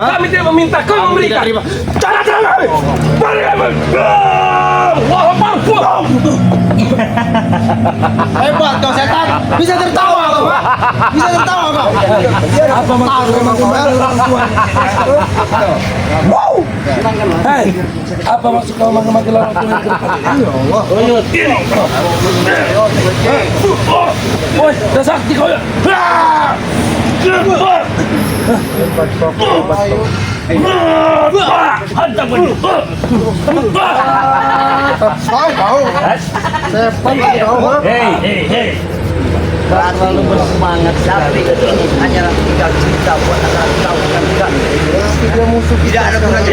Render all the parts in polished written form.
Kami tidak meminta, kau memberikan. Jangan kami. Beri kami. Wah, mampu. Hebat kau setan. Bisa tertawa kau. Bisa tertawa kau. Apa maksudnya? Wow. Hei, apa maksud kau memanggil orang tua yang Woi, dah sakti kau ya. Hantam kau. Hei. Terlalu bersemangat tapi ini hanyalah tinggal cerita buat anak tahu kan enggak. Tidak ada gunanya.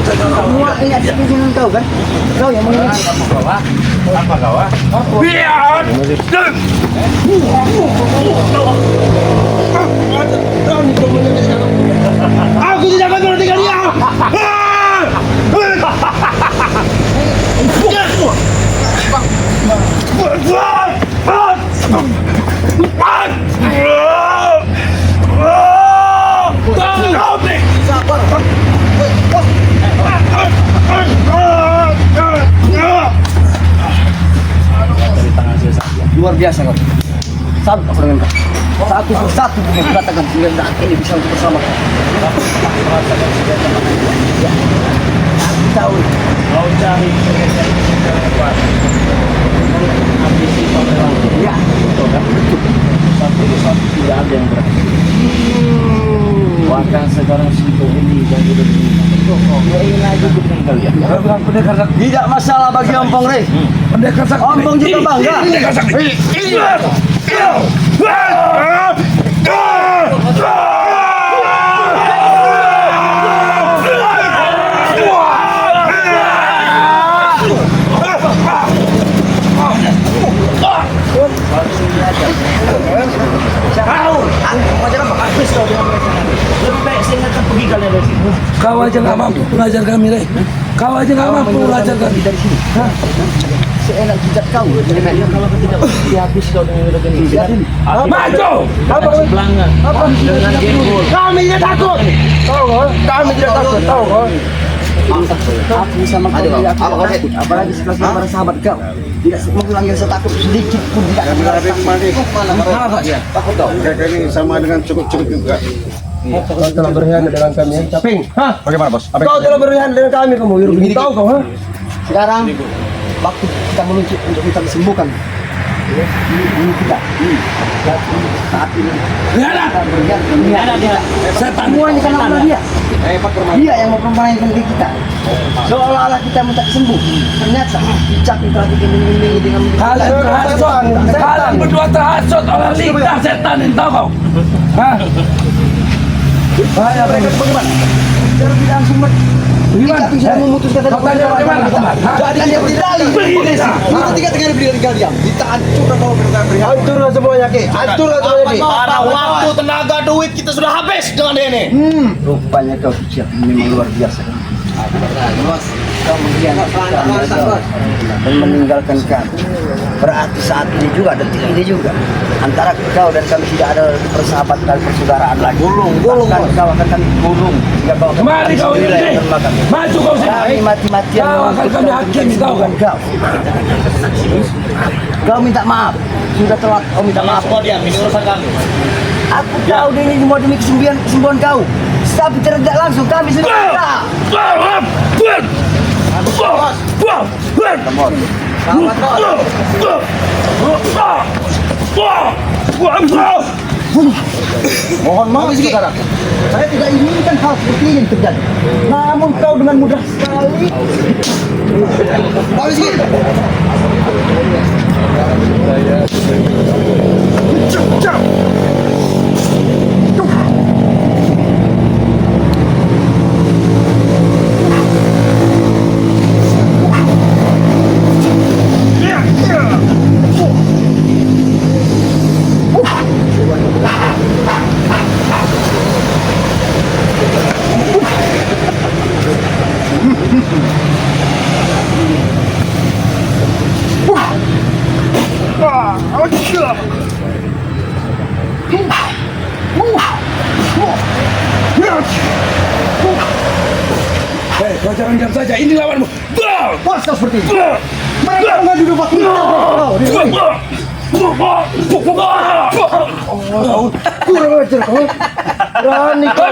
Semua ini ada dengan kau kan? Kau yang mengerti. Apa kau? Biar. Aku tidak akan menghentikan dia. Luar biasa kau. Satu dengan kau. Satu dengan katakan sehingga saat ini bisa untuk bersama. Aku tahu. Kau cari ambisi pemerintah. Ya, Betul kan? Satu tidak ada yang berani. Bahkan sekarang situ ini dan udah ini lagi meninggal ya. Pendekar sakti. tidak masalah bagi Ompong Rey. Pendekar sakti. Ompong juga bangga. Pendekar sakti. Kau aja nggak mampu belajar kami, Rey. Kau aja nggak mampu belajar kami dari sini. Seenak jidat kau. Kalau tidak habis kau dengan organisasi. Maju! Apa Belanga. Apa? Dengan gembul. Kami tidak takut. Tahu kau? Kami tidak takut. Tahu kau? Aku sama kau tidak takut. Apalagi sekelas para sahabat kau. Tidak mengulangi rasa takut sedikit pun tidak akan merasa takut kau. Mereka ini sama dengan cukup-cukup juga. Kau telah berkhianat dengan kami, Caping. Hah? Bagaimana bos? Kau telah berkhianat dengan kami, kamu. Begini tahu kau, ha? Sekarang waktu kita menuju untuk kita disembuhkan. Ini kita. Saat ini kita berkhianat. Setan. Semua ini karena ulah dia. Dia yang mempermainkan diri kita. Seolah-olah kita minta sembuh. Ternyata Caping telah bikin ini dengan Kalian terhasut. Kalian berdua terhasut oleh lidah setan ini, tahu kau? Hah? Bahaya mereka bagaimana? Biar tidak langsung Bagaimana? Caping sudah memutuskan tadi. Kau tanya bagaimana kemarin? Jadi dia berdali. Begini sih. Kita tinggal diam. Kita hancurkan kalau kita beri. Hancurlah semuanya, Ki. Hancurlah semuanya, Ki. Para waktu, tenaga, duit kita sudah habis dengan ini. Rupanya kau siap memang luar biasa. Kau mengkhianati dan meninggalkan kami. Berarti saat ini juga detik ini juga antara kau dan kami tidak ada persahabatan dan persaudaraan lagi. Gulung. Kau akan kami gulung. Jika kau akan Mari kau sendiri ini. yang termakan. Maju kau Kami sini. mati-matian Kau akan untuk kami hakimi, tahu kan? Kau minta maaf. Sudah telat kau minta maaf. Semua diam, ini urusan kami. Aku tahu ini semua demi kesembuhan kau. Tapi tidak langsung kami sudah minta. Mohon maaf sekarang. Saya tidak inginkan hal seperti ini terjadi. Namun kau dengan mudah sekali. Kau jangan diam saja. Ini lawanmu. Wah, seperti itu. Mereka nggak duduk waktu itu. Kurang ajar kau. Berani kau.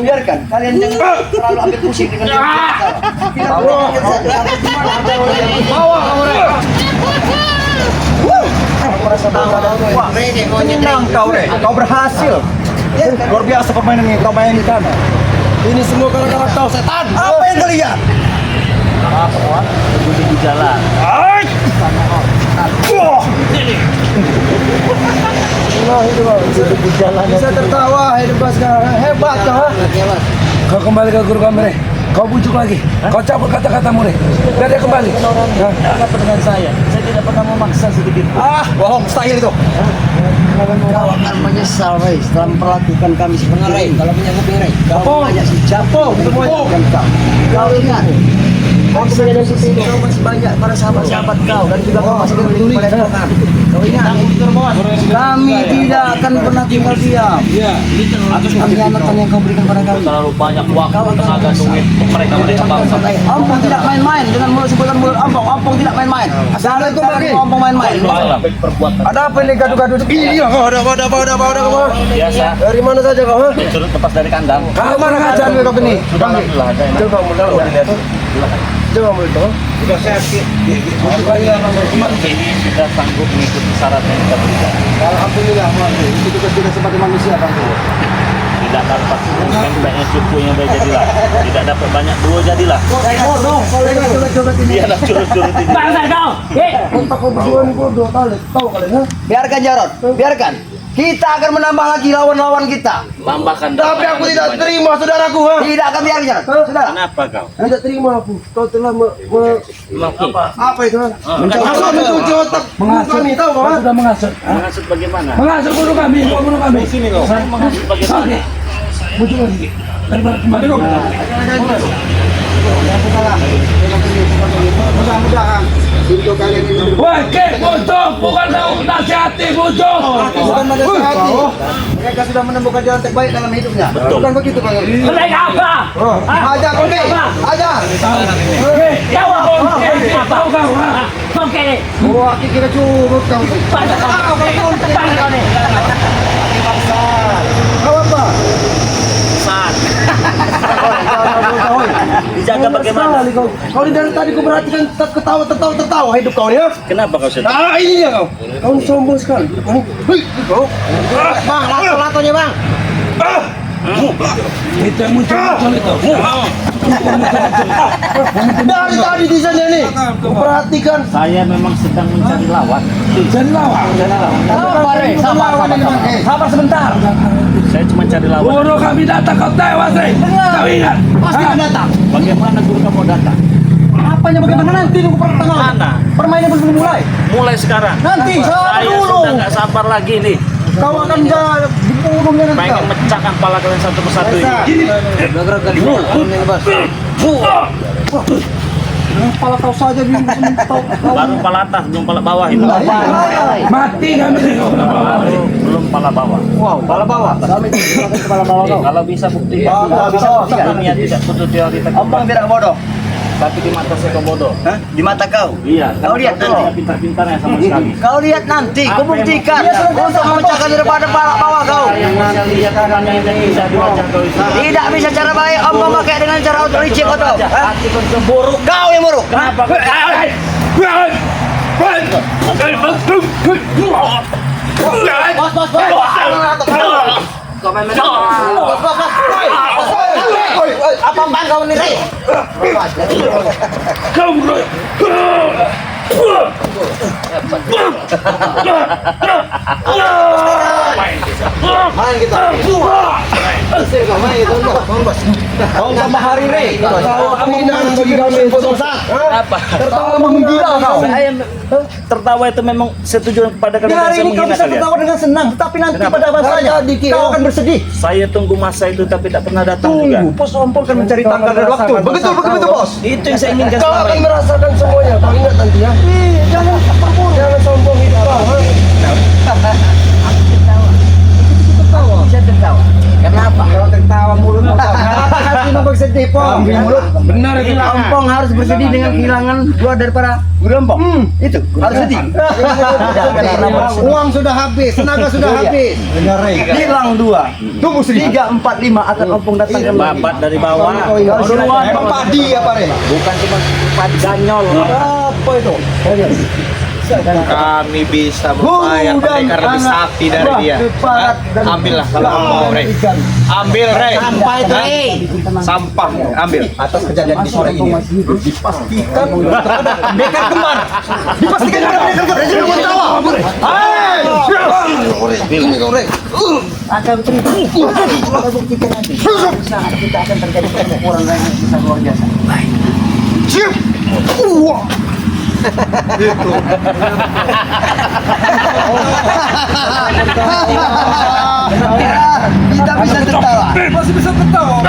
Biarkan. Kalian jangan terlalu ambil pusing dengan Bawa kamu mereka. Menang kau, Re. Kau berhasil. Luar biasa permainan yang kau mainkan. Ini semua gara-gara kau setan. Apa yang kau lihat? Bisa tertawa hidup kau sekarang. Hebat kau. Ha? Kau kembali ke guru kami, Re. Kau bujuk lagi. Kau cabut kata-katamu, Re. Biar dia kembali. Apa dengan saya? Saya tidak pernah memaksa sedikit. Bohong, mustahil itu. Kau akan menyesal, Ray, setelah memperlakukan kami seperti ini. Kalau punya kuping, Ray. Kau banyak si Capo menyebutkan kau. Kau ingat, kau masih banyak para sahabat-sahabat kau dan juga kau masih memiliki mereka. Kau ingat, kami tidak akan pernah tinggal diam. Atas pengkhianatan yang kau berikan pada kami. Terlalu banyak waktu, tenaga, duit untuk mereka bangsa. Ampong tidak main-main dengan sebutan mulut Ampong. Ampong tidak main-main. Asal itu bagi Ampong main-main. Ada apa ini gaduh-gaduh? Iya, kau ada apa? Biasa, Dari mana saja kau? Ha? curut lepas dari kandang. Kau mana ngajar kau ini? Sudah alhamdulillah aja. Coba mudah lihat. Coba mudah. Sudah sakit. Ini sudah sanggup mengikuti syarat yang kita berikan. Alhamdulillah, itu tugas kita sebagai manusia, Bang. Tidak dapat banyak cukup yang jadilah. Tidak dapat banyak dua jadilah. Biarlah curut-curut ini. Otak kau berdua ini bodoh, tahu kalian? Ha? Biarkan Jarod, biarkan. Kita akan menambah lagi lawan-lawan kita. Tambahkan. Tapi aku tidak terima, saudaraku. Ha? Tidak akan biarkan Jarod. Saudara. Kenapa kau? Tidak terima aku. Kau telah apa itu? Ha? Mencampur. Aku mencuci otak kami, tahu kau? Kau Ha? sudah menghasut. Menghasut bagaimana? Menghasut guru kami. Kau bunuh kami. Sini kau. Saya menghasut bagaimana? Oke. Bujuk lagi. Daripada kembali kau. Mudah-mudahan hidup kalian ini Woi, Kek, bujuk. Bukan kau nasihati, bujuk. Bukan menasihati. Mereka sudah menemukan jalan terbaik dalam hidupnya. bukan begitu, Bang. Mereka apa? Ajar, oke. Ajar. Kek, jawab. Kek, tahu kau? Ha? Wah, kira curut kau. Kau apa? Dijaga bagaimana? Kau dari tadi kau perhatikan tertawa hidup kau ya. Kenapa kau sedih? Ini ya kau. Kau sombong sekali. Kau. Bang, lato-latonya bang. Itu yang muncul itu. Dari tadi di sana nih. Kau perhatikan. Saya memang sedang mencari lawan. Jadi lawan. Sabar sebentar. Saya cuma cari lawan. Guru kami datang kau tewas, Re. Kau ingat? Pasti akan datang. Bagaimana guru kamu datang? Apanya bagaimana nanti nunggu pertengahan? Mana? Permainan belum mulai. Mulai sekarang. Nanti sabar Saya dulu. sudah nggak sabar lagi nih. Kau akan dibunuhnya nanti. Pengen mecahkan kepala kalian satu persatu ini. Kepala kau saja bingung tahu. Baru kepala atas, belum kepala bawah itu. Mati kami. Belum kepala bawah. Wow, kepala bawah. Kami kepala bawah kau. Kalau bisa bukti. Bisa buktikan. Dunia tidak butuh teori Ompong tidak bodoh. tapi di mata saya kau bodoh. Hah? Di mata kau. Iya. Kau lihat Kau nanti. tidak pintar-pintarnya sama sekali. Kau lihat nanti, kau Apa buktikan yang- untuk memecahkan daripada bawah kau. Yang saya lihat hanya yang bisa di wajah kau itu. Tidak bisa cara baik, Om memakai dengan cara otolicik kau tahu. Hah? Hati kau cemburu. Kau yang buruk. Kenapa kau? Apa kau ini? Main kita. Main itu. Kau tambah hari Re. Kau penghinaan bagi kami Bosat. Apa? Tertawa menggila kau. Saya tertawa itu memang setuju kepada Di kalian. hari Saya ini kau menghina bisa kalian. tertawa dengan senang, tapi nanti Kenapa? pada masanya kau akan bersedih. Saya tunggu masa itu tapi tak pernah datang juga. Tunggu, Bos Ompong akan mencari tanggal dan waktu. Begitu, Bos. Itu yang saya inginkan Kau selama akan ini. merasakan semuanya. Kau ingat nanti ya. Jangan berburu. Jangan sombong hidup kau. Ha? Bisa tertawa. Kenapa? Kalau tertawa bersedih dengan kehilangan dua daripada Guru Lempong. Itu harus sedih. Uang sudah habis, tenaga sudah habis. Hilang dua. Tunggu 3, 4, 5 akan Ompong datang kembali. Babat dari bawah. Emang padi apa Re? Bukan cuma padi ganyol. Apa itu? Kami bisa membayar mereka lebih sakti dari dia. Ambillah kalau mau, Re. Ambil, Re. Sampah itu Re. Sampah, ambil. Atas kejadian di sore ini dipastikan pendekar kemar. Dipastikan pendekar kemar. Jangan ketawa. Akan buktikan nanti. Saat kita akan terjadi pertempuran yang besar luar biasa. Siap. Kita bisa tertawa. Masih bisa tertawa.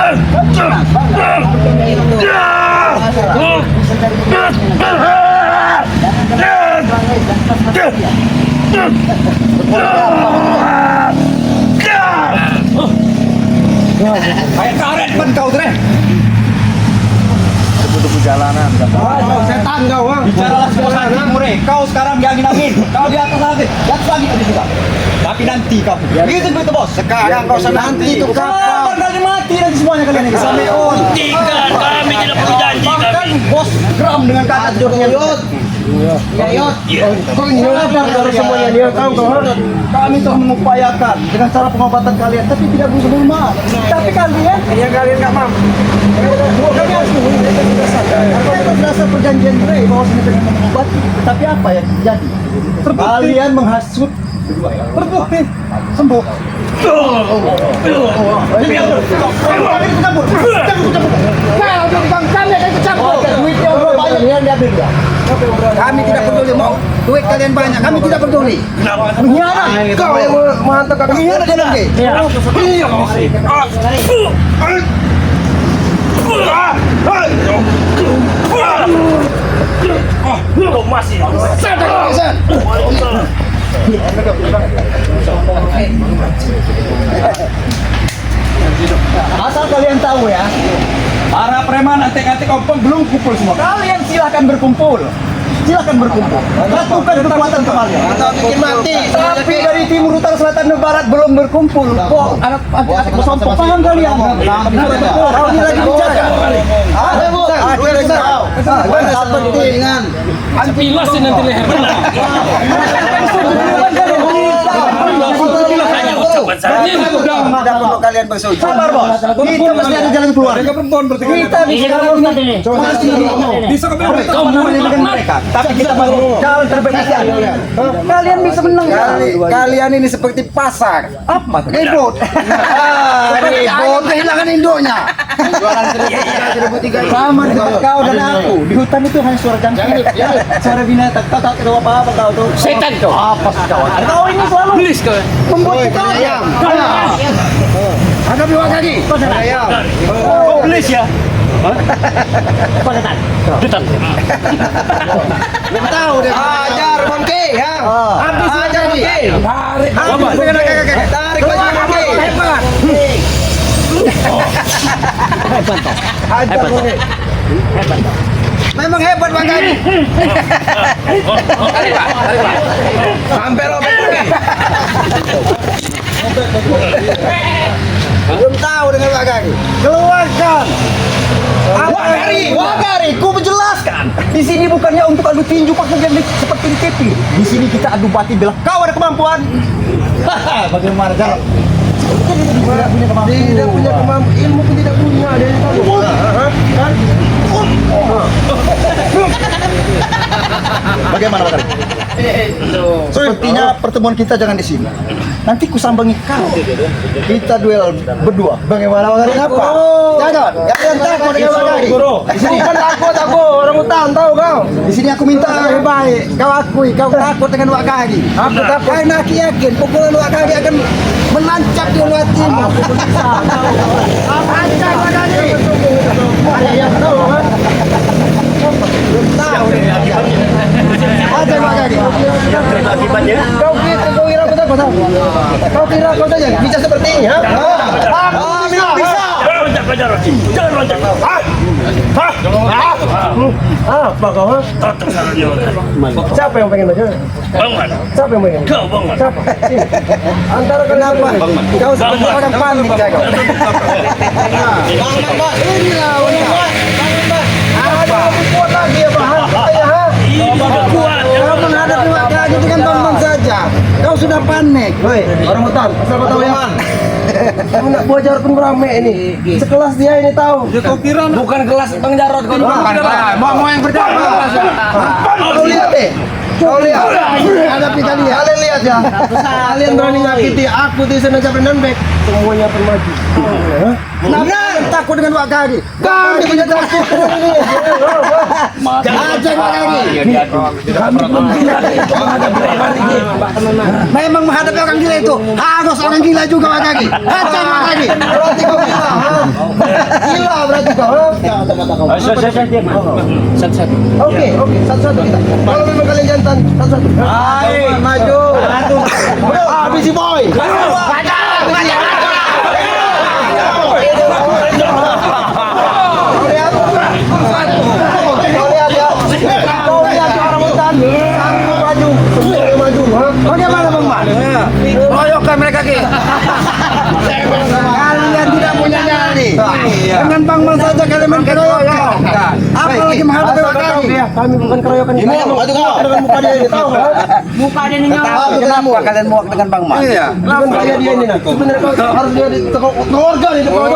Kayak karet ban kau Tre. Jalanan Setan kau, bicaralah sekarang, Mure. Kau sekarang di angin-angin, kau di atas lagi tadi juga. Tapi nanti kau, begitu bos. Sekarang kau nanti itu kapan? Kali mati nanti semuanya kalian ini. Sameon. Buktikan kami tidak perlu janji kami. Bos geram dengan kata jurnya. Yot. Kau ini dari semuanya dia tahu kau. Kami telah mengupayakan dengan cara pengobatan kalian, tapi tidak bermanfaat. Tapi kalian nggak mampu. Kami harus atas dasar perjanjian Ray bahwa dengan mengobati, tapi apa yang terjadi? Kalian menghasut, terbukti sembuh. Kami tidak peduli mau duit kalian banyak, kami tidak peduli. Mengkhianat, kau yang menghantar kami mengkhianat dia nanti. Masih. Asal kalian tahu ya, para preman antek-antek Ompong belum kumpul semua. Kalian silahkan berkumpul. Silakan berkumpul. Lakukan kekuatan kalian. Atau bikin mati. Tapi dari timur, utara, selatan, dan barat belum berkumpul. Kok anak-anak Ompong paham kalian? Kau ini lagi bicara. Ada bu. Kepentingan. Pilasin nanti leher. Kalian bersuci. Sabar bos. Kita pasti ada jalan keluar. Kita bisa mereka. Tapi kita baru jalan terbaik saja. Kalian bisa menang. Kalian ini seperti pasar. Apa? Ribut. Ribut kehilangan induknya. Sama dengan kau dan aku. Di hutan itu hanya suara jangkrik. Suara binatang. Kau tak tahu apa-apa kau tuh. Setan kau. Apa sih kau? Kau ini selalu membuat kita ayam. Ada biwak lagi. Ayam. Oh, belis ya. Paketan. Dutan. Belum tahu deh. Ajar Bangke ya. Habis ajar Bangke. Tarik. Tarik baju Bangke. Hebat. Ajar Bangke. Hebat. Memang hebat Bang Gani. Tarik Pak. Sampai robek lagi. Belum tahu dengan Pak Gani. Keluarkan. Wagari, ku menjelaskan. Di sini bukannya untuk adu tinju pakai game seperti di TV. Di sini kita adu bati bela. Kau ada kemampuan. Bagaimana cara? Tidak punya kemampuan, ilmu pun tidak punya. Ada yang tahu. Kan? Bagaimana Pak? Sepertinya pertemuan kita jangan di sini. Nanti ku sambangi kau. Kita duel berdua. Bagaimana Pak? Apa? Jangan. Jangan takut dengan Pak Gari. Di sini kan takut aku orang hutan tahu kau. Di sini aku minta lebih baik. Kau akui kau takut dengan Pak Gari. Aku takut. Karena aku yakin pukulan Pak Gari akan menancap di hatimu. Menancap Pak Gari. Ada yang tahu kan? Tahu deh akibatnya. Ada Pak Gari. Akibatnya. Kau kira aku takut tahu? Kau kira kau saja bisa seperti ini, ha? Bisa. Jangan loncat, jangan loncat. Apa kau? Ha? Totok sarannya. Siapa yang pengen aja? Bang Man. Siapa yang pengen? Kau Bang Man. Siapa? Sini. Antara kenapa? Kau seperti orang panik kau. Inilah wanita. Ada lebih kuat lagi ya Bang? Ya, ha? Iya, kuat. Kalau menghadapi wakil itu kan Bang saja. Kau sudah panik. Woi, orang hutan, asal kau tahu ya. Kamu nak buat Jarod pun rame ini. Sekelas dia ini tahu. Bukan kelas Bang Jarod kau. Mau yang pertama. Kau lihat deh. Kau lihat. Hadapi kalian. Kalian lihat ya. Kalian berani nyakiti aku di sana sampai nanbek. Semuanya permaju. Kenapa takut dengan Wak Kadi? Kami punya takut dengan ini. Ajak Wak Kadi. Kami belum gila menghadapi orang ini. Memang menghadapi orang gila itu harus orang gila juga Wak Kadi. Ajak Wak Kadi. Berarti kau gila. Gila berarti kau. Satu-satu. Oke, satu-satu kita. Kalau memang kalian jantan, satu-satu. Ayo, maju. Habis si boy. Kau lihat orang hutan, sanggup maju, semua maju. Bagaimana Bang Man? Royokkan mereka ki. Kalian tidak punya nyali. Dengan Bang Man saja kalian main keroyokan. Apalagi menghadapi Wak Kadi. Kami bukan keroyokan. Ini dengan muka dia ini tahu kan? Muka dia ini Kenapa kalian muak dengan Bang Mas? Iya. Bukan kayak dia ini. Sebenarnya kau harus dia di keluarga di depan.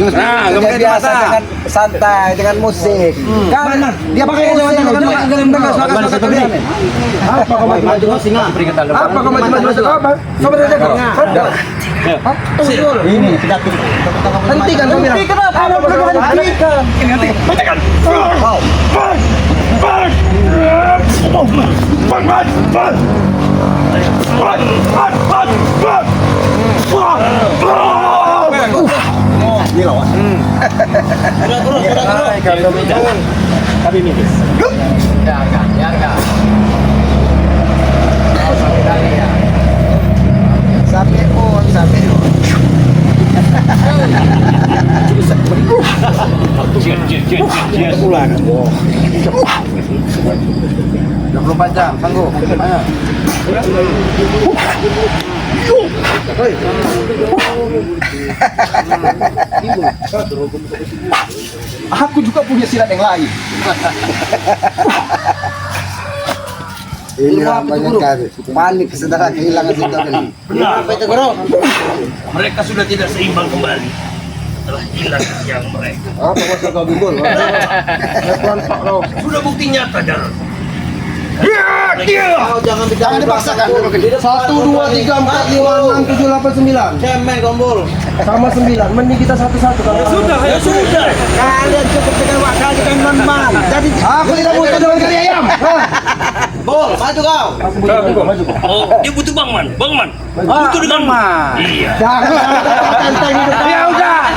Nah, kemudian biasa dengan santai, dengan musik. Kan dia pakai kacamata Apa kau maju singa? Apa kau maju apa? Kau berada di ini kita hentikan kamera. Kenapa? Ada perlu hentikan. Hentikan. Tapi minus. Sampai on. Cheers. Ulang. 24 jam, sanggup. Ayo. Aku juga punya silat yang lain. Ini banyak kali. Panik saudara kehilangan senjata ini. Benar. Mereka sudah tidak seimbang kembali. Telah hilang yang mereka. Apa maksud kau bimbul? Sudah bukti nyata, Jarod. Jangan dipaksakan. 1, 2, 3, 4, 5, 6, 7, 8, 9. Cemen gombol. Sama 9. Mending kita satu-satu kalau Ya sudah. Kalian cukup dengan Wak Kadi dan Man. Jadi aku tidak butuh dengan kali ayam. Bol, maju kau. Oh, dia butuh Bang Man. Butuh dengan Man. Iya. Jangan tantang hidup. Ya udah.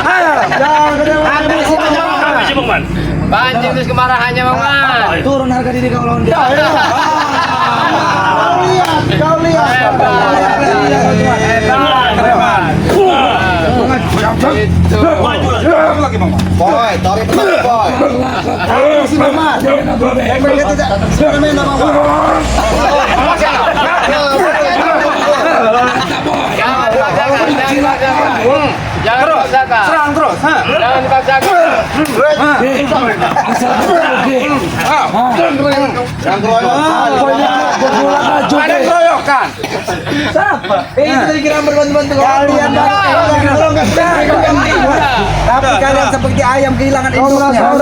Habis itu Habis ya, Bang Man. Pancing terus kemarahannya Bang Man. turun harga diri kau lawan dia. Kau lihat. Maju lagi, Bang Man. Boy, tarik betul boy. Si Mama. Mereka tidak main nama Bang. Jangan dipaksakan. Serang terus, ha? Jangan dipaksakan. Ada keroyokan. Itu dikira berbantu-bantu kalian. Tapi kalian seperti ayam kehilangan induknya.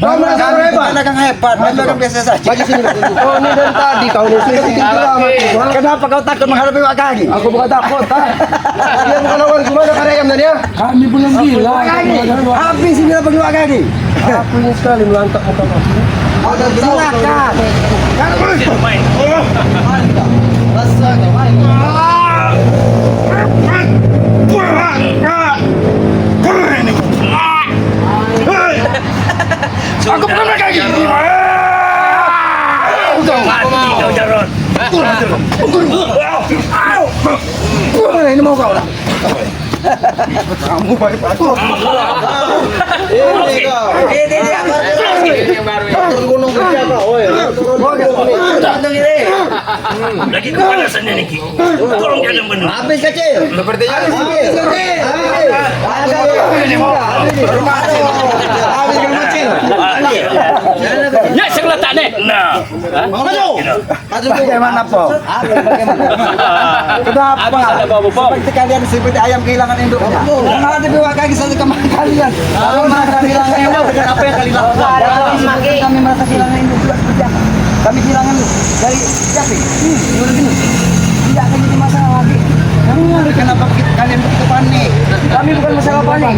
Kau merasa hebat. Kau hebat. Kau biasa saja. Oh ini dari tadi kau ini sudah bikin gila. Kenapa kau takut menghadapi Wak Kadi? Aku bukan takut, dia bukan lawan gimana karayam tadi ya? Kami belum gila. Habis ini bagi Wak Kadi. Aku ingin sekali melantak muka kau. Silakan. Main. Aku pernah kayak gini. Mati kau, Jarod. Ini mau kau lah. Kamu baik aku. Ini kau. Ini yang baru ya. Turun gunung kerja kau, oi. Lagi kepanasannya nih Ki. Tolong jangan bener. Habis kecil. Sepertinya Habis kecil. Habis kecil. Ya saya letak nih. Nah. Maju. Maju bagaimana, Po? Habis ada bawa-bawa. Seperti kalian seperti ayam kehilangan induknya. Karena ada dua kaki satu kemarin kalian. Kalau merasa kehilangan induk dengan apa yang kalian lakukan? Kami merasa kehilangan induk juga seperti apa? Kami kehilangan dari siapa? Gini. Tidak akan jadi masalah lagi. Kenapa kalian begitu panik? Kami bukan masalah panik.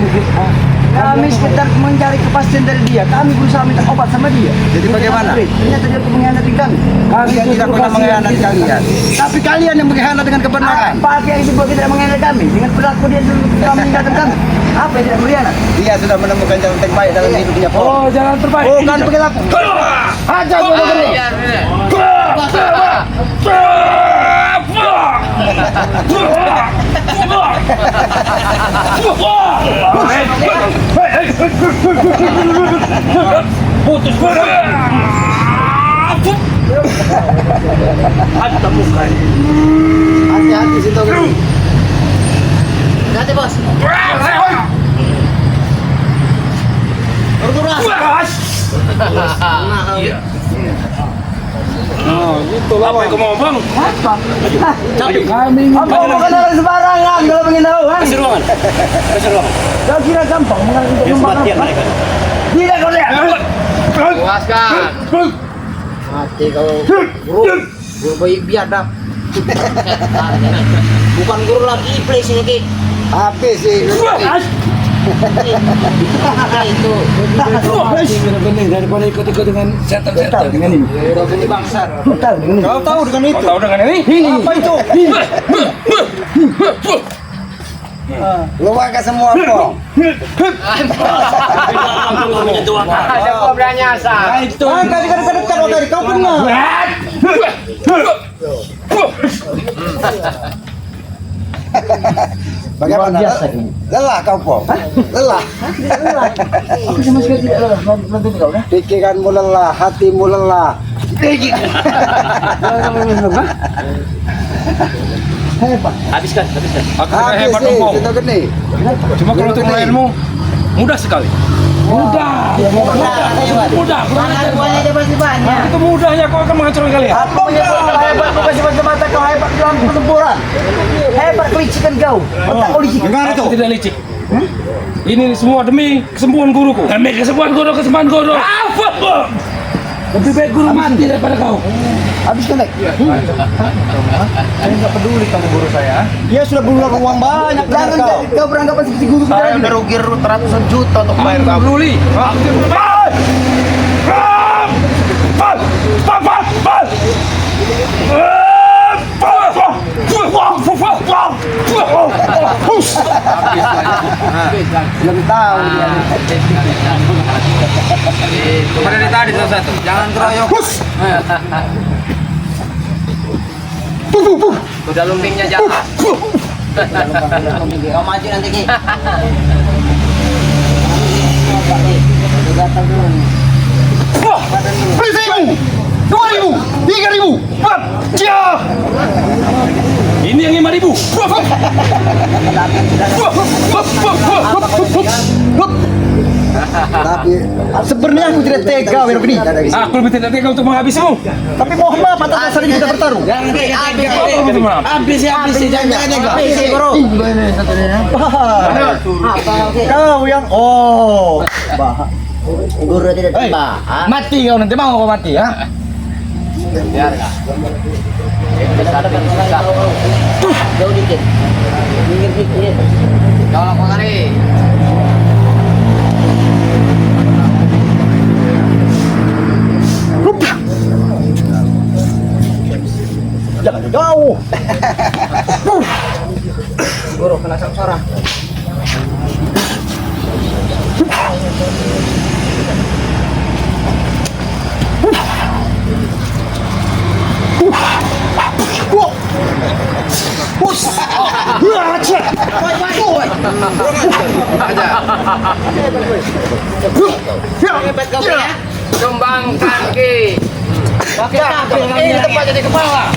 Kami sekedar mencari kepastian dari dia. Kami berusaha minta obat sama dia. Jadi bagaimana? Ternyata dia mengkhianati kami. Kami tidak pernah mengkhianati kalian. Tapi kalian yang mengkhianati dengan kebenaran. Apa yang disebut tidak mengkhianati kami? Dengan perilaku dia dulu kami meninggalkan kami. Apa yang tidak berkhianat? Dia sudah menemukan jalan terbaik dalam hidupnya. Oh, jalan terbaik. Bukan perilaku. Aja bodoh gini. Putus Ada muka. Hati-hati situ. Hati bos. Iya. Oh, gitu lah. Apa yang kamu ngomong? Kami Apa bukan orang sembarangan kalau pengen tahu kan? Kasih ruangan. Kau kira gampang mengalir untuk Matian membangun? mereka. Tidak kau lihat. Puaskan. Mati kau. Guru bayi biadab. Bukan guru lagi iblis ini Ki. Apa sih? Itu. benar daripada ikut-ikut dengan setan-setan dengan ini. Ini bangsat. Kau tahu dengan itu? Tahu dengan ini? Apa itu? Lupakan semua kok. Ada kobra nyasar. Itu. Tadi kan dekat dari kau kena. Bagaimana? Lelah kau po? Lelah. Aku sama sekali tidak lelah nonton kau dah. Pikiranmu lelah, hatimu lelah. Hebat. Habiskan. Aku Habis hebat sih, ngomong. kita gini. Cuma kalau untuk lainmu mudah sekali. Mudah. Mudah. Mana buahnya dia pasti banyak. Itu mudahnya kau akan menghancurkan kalian. Apa kau hebat kau kasih mata kau hebat dalam pertempuran. Hebat kelicikan kau. Otak kau licik. Aku tidak licik. Ini semua demi kesembuhan guruku. Demi kesembuhan guru. Apa? Lebih baik guru mati daripada kau. Habis kan naik? Saya nggak peduli kamu guru saya. Dia sudah mengeluarkan uang banyak. Jangan kau beranggapan seperti guru kita Saya lagi. udah rugi ratusan juta untuk bayar Tidak kamu. peduli. Belum tahu dia. Kemana dari tadi satu. Jangan keroyok. Udah lumpingnya jalan. Kau maju nanti Ki. Beli 1.000, 2.000, 3.000, 4. Cia. Ini yang 5.000. Tapi sebenarnya aku tidak tega begini. Aku lebih tidak tega untuk menghabisimu. Tapi mohon maaf atas dasar ini kita bertarung. Habis jangan habis bro. Kau yang Guru tidak tiba. mati kau nanti mau kau mati ya? Biar enggak. Jauh dikit. Minggir dikit. Kau lakukan kali. Jangan jauh. Guru kena samsara. Tumbang kaki. Ini tempat jadi kepala.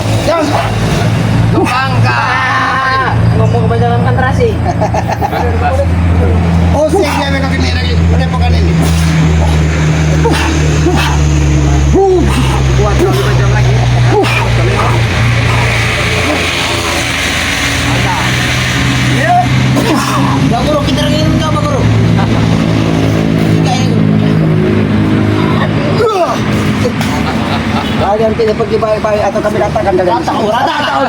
Tumbang kaki. Ngomong kebanyakan kontrasi. Oh, sih dia mereka ini lagi menemukan ini. Buat 5 jam lagi. Ya guru, kita ingin coba guru. Kalian tidak pergi baik-baik atau kami datangkan kalian. Datang,